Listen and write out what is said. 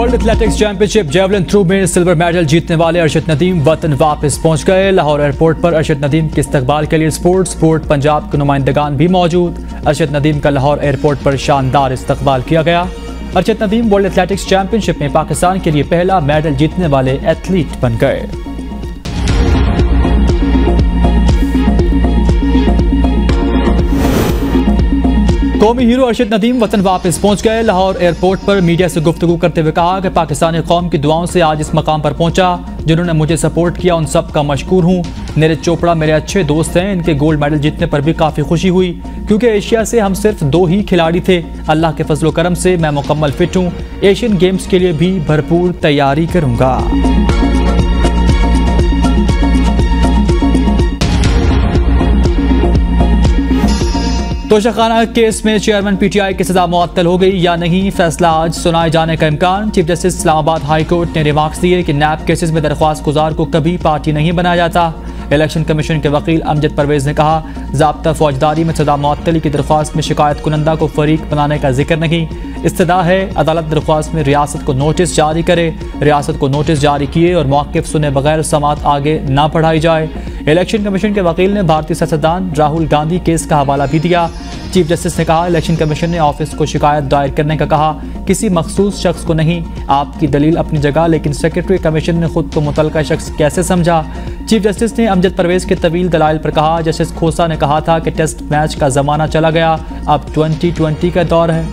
World Athletics Championship javelin throw में silver medal जीतने वाले अरशद नदीम वतन वापस पहुंच गए। लाहौर एयरपोर्ट पर अरशद नदीम के इस्तकबाल के लिए स्पोर्ट पंजाब के नुमाइंदगान भी मौजूद। अरशद नदीम का लाहौर एयरपोर्ट पर शानदार इस्तकबाल किया गया। Arshad Nadeem world Athletics championship में पाकिस्तान के लिए पहला मेडल जीतने वाले एथलीट बन गए। कौमी हीरो अरशद नदीम वतन वापस पहुंच गए। लाहौर एयरपोर्ट पर मीडिया से गुफ्तगू करते हुए कहा कि पाकिस्तानी कौम की दुआओं से आज इस मकाम पर पहुंचा। जिन्होंने मुझे सपोर्ट किया उन सब का मशकूर हूं। नीरज चोपड़ा मेरे अच्छे दोस्त हैं। इनके गोल्ड मेडल जीतने पर भी काफ़ी खुशी हुई क्योंकि एशिया से हम सिर्फ 2 ही खिलाड़ी थे। अल्लाह के फजलो करम से मैं मुकम्मल फिट हूँ। एशियन गेम्स के लिए भी भरपूर तैयारी करूँगा। तोशाखाना केस में चेयरमैन पीटीआई की सजा मुअत्तल हो गई या नहीं, फैसला आज सुनाए जाने का इम्कान। Chief justice Islamabad high court ने रिमार्क्स दिए कि नैब केसेस में दरख्वास्त गुजार को कभी पार्टी नहीं बनाया जाता। इलेक्शन कमीशन के वकील अमजद परवेज ने कहा, ज़ाब्ता फौजदारी में सजा मुअत्तली की दरख्वास्त में शिकायत कुनंदा को फरीक बनाने का जिक्र नहीं। इस्तदा है अदालत दरख्वास्त में रियासत को नोटिस जारी करे। रियासत को नोटिस जारी किए और मौक़िफ़ सुने बगैर समात आगे ना बढ़ाई जाए। इलेक्शन कमीशन के वकील ने भारतीय सियासतदान राहुल गांधी केस का हवाला भी दिया। चीफ जस्टिस ने कहा, इलेक्शन कमीशन ने ऑफिस को शिकायत दायर करने का कहा, किसी मखसूस शख्स को नहीं। आपकी दलील अपनी जगह, लेकिन सेक्रेटरी कमीशन ने खुद को मुतलका शख्स कैसे समझा। चीफ जस्टिस ने अमजद परवेज के तवील दलाइल पर कहा, जस्टिस खोसा ने कहा था कि टेस्ट मैच का ज़माना चला गया, अब 2020 का दौर है।